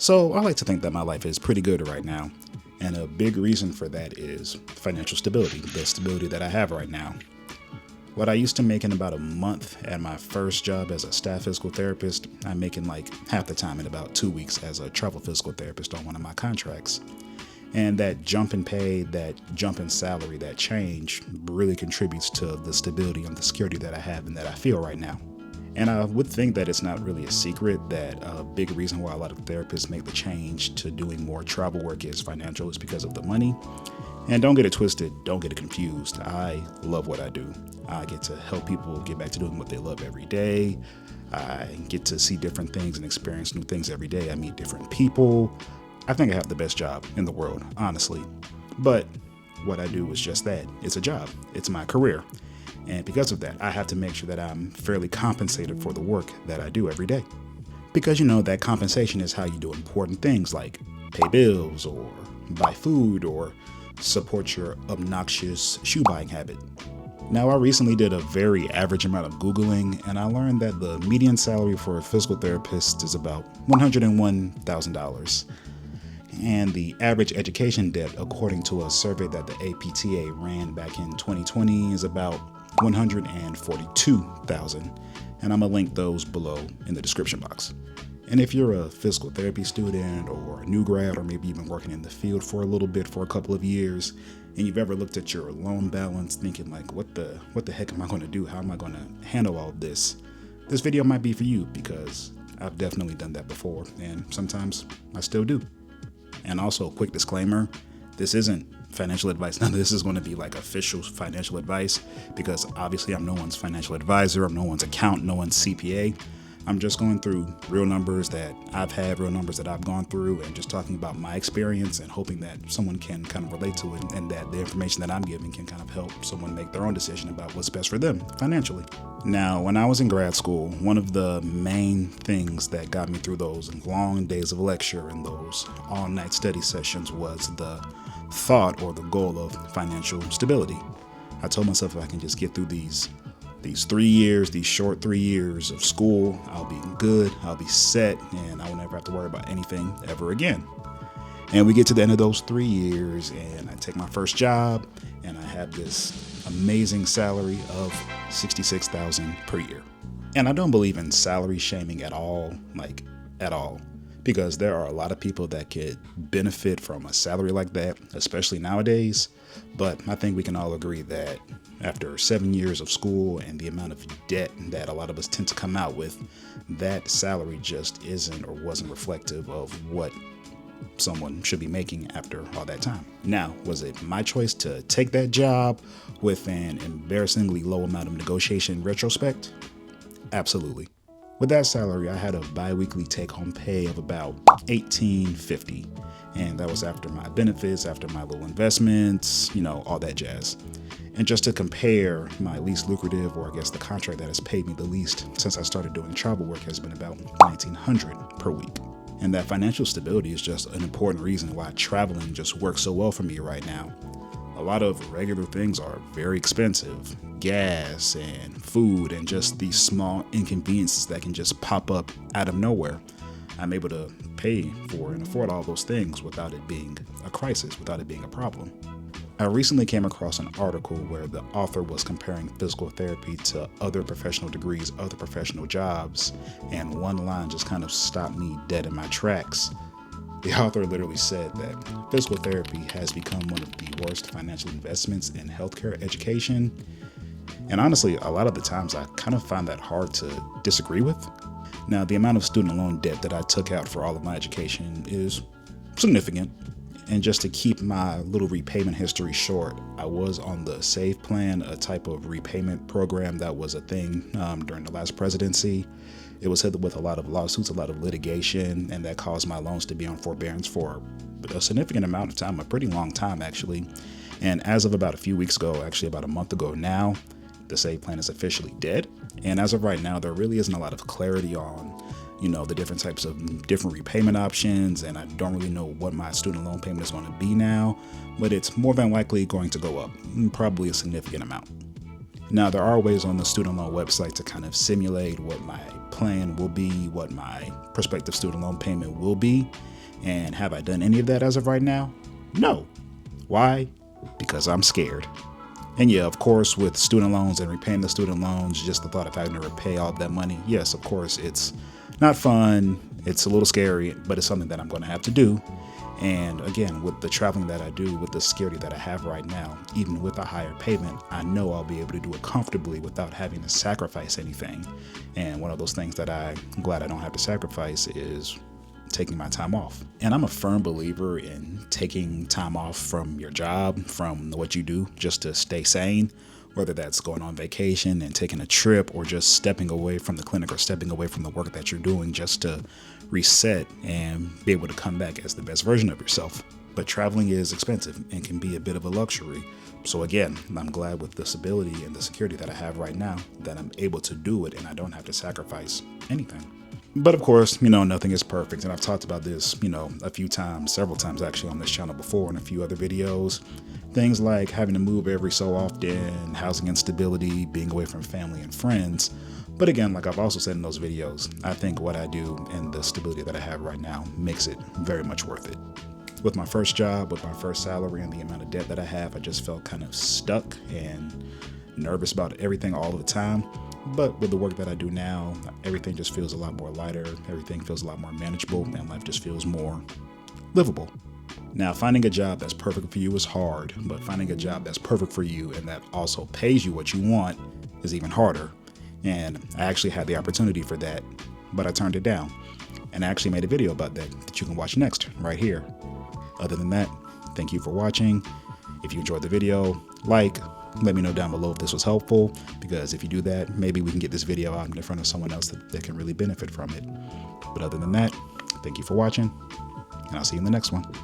So I like to think that my life is pretty good right now. And a big reason for that is financial stability, the stability that I have right now. What I used to make in about a month at my first job as a staff physical therapist, I'm making like half the time in about 2 weeks as a travel physical therapist on one of my contracts. And that jump in pay, that jump in salary, that change really contributes to the stability and the security that I have and that I feel right now. And I would think that it's not really a secret that a big reason why a lot of therapists make the change to doing more travel work is financial is because of the money. And don't get it twisted, don't get it confused. I love what I do. I get to help people get back to doing what they love every day. I get to see different things and experience new things every day. I meet different people. I think I have the best job in the world, honestly. But what I do is just that. It's a job. It's my career. And because of that, I have to make sure that I'm fairly compensated for the work that I do every day. Because that compensation is how you do important things like pay bills or buy food or support your obnoxious shoe buying habit. Now, I recently did a very average amount of Googling, and I learned that the median salary for a physical therapist is about $101,000. And the average education debt, according to a survey that the APTA ran back in 2020, is about $142,000. And I'm going to link those below in the description box. And if you're a physical therapy student or a new grad, or maybe you've been working in the field for a little bit for a couple of years, and you've ever looked at your loan balance thinking like, what the heck am I going to do? How am I going to handle all this? This video might be for you because I've definitely done that before, and sometimes I still do. And also, quick disclaimer, this isn't financial advice. None of this is going to be like official financial advice because obviously I'm no one's financial advisor, I'm no one's accountant, no one's CPA. I'm just going through real numbers that I've had, real numbers that I've gone through, and just talking about my experience and hoping that someone can kind of relate to it and that the information that I'm giving can kind of help someone make their own decision about what's best for them financially. Now, when I was in grad school, one of the main things that got me through those long days of lecture and those all-night study sessions was the thought or the goal of financial stability. I told myself if I can just get through these 3 years, these short 3 years of school, I'll be good, I'll be set, and I will never have to worry about anything ever again. And we get to the end of those 3 years, and I take my first job, and I have this amazing salary of $66,000 per year. And I don't believe in salary shaming at all, because there are a lot of people that could benefit from a salary like that, especially nowadays. But I think we can all agree that after 7 years of school and the amount of debt that a lot of us tend to come out with, that salary just isn't or wasn't reflective of what someone should be making after all that time. Now, was it my choice to take that job with an embarrassingly low amount of negotiation in retrospect? Absolutely. With that salary, I had a bi-weekly take-home pay of about $1,850. And that was after my benefits, after my little investments, all that jazz. And just to compare, my least lucrative, or I guess the contract that has paid me the least since I started doing travel work, has been about $1,900 per week. And that financial stability is just an important reason why traveling just works so well for me right now. A lot of regular things are very expensive. Gas and food and just these small inconveniences that can just pop up out of nowhere. I'm able to pay for and afford all those things without it being a crisis, without it being a problem. I recently came across an article where the author was comparing physical therapy to other professional degrees, other professional jobs, and one line just kind of stopped me dead in my tracks. The author literally said that physical therapy has become one of the worst financial investments in healthcare education. And honestly, a lot of the times I kind of find that hard to disagree with. Now, the amount of student loan debt that I took out for all of my education is significant. And just to keep my little repayment history short, I was on the SAVE plan, a type of repayment program that was a thing during the last presidency. It was hit with a lot of lawsuits, a lot of litigation, and that caused my loans to be on forbearance for a significant amount of time, a pretty long time actually. And as of about a few weeks ago, actually about a month ago now, the SAVE plan is officially dead. And as of right now, there really isn't a lot of clarity on the different types of different repayment options, and I don't really know what my student loan payment is going to be now, but it's more than likely going to go up, probably a significant amount. Now, there are ways on the student loan website to kind of simulate what my plan will be, what my prospective student loan payment will be, And have I done any of that as of right now? No. Why? Because I'm scared. And yeah, of course, with student loans and repaying the student loans, just the thought of having to repay all of that money, yes, of course, it's not fun. It's a little scary, but it's something that I'm going to have to do. And again, with the traveling that I do, with the security that I have right now, even with a higher payment, I know I'll be able to do it comfortably without having to sacrifice anything. And one of those things that I'm glad I don't have to sacrifice is taking my time off. And I'm a firm believer in taking time off from your job, from what you do, just to stay sane, whether that's going on vacation and taking a trip or just stepping away from the clinic or stepping away from the work that you're doing just to reset and be able to come back as the best version of yourself. But traveling is expensive and can be a bit of a luxury. So again, I'm glad with the stability and the security that I have right now that I'm able to do it and I don't have to sacrifice anything. But of course, nothing is perfect. And I've talked about this, a few times, several times actually on this channel before in a few other videos. Things like having to move every so often, housing instability, being away from family and friends. But again, like I've also said in those videos, I think what I do and the stability that I have right now makes it very much worth it. With my first job, with my first salary and the amount of debt that I have, I just felt kind of stuck and nervous about everything all the time. But with the work that I do now, everything just feels a lot more lighter. Everything feels a lot more manageable and life just feels more livable. Now, finding a job that's perfect for you is hard, but finding a job that's perfect for you and that also pays you what you want is even harder. And I actually had the opportunity for that, but I turned it down. And I actually made a video about that you can watch next, right here. Other than that, thank you for watching. If you enjoyed the video, let me know down below if this was helpful, because if you do that, maybe we can get this video out in front of someone else that can really benefit from it. But other than that, thank you for watching, and I'll see you in the next one.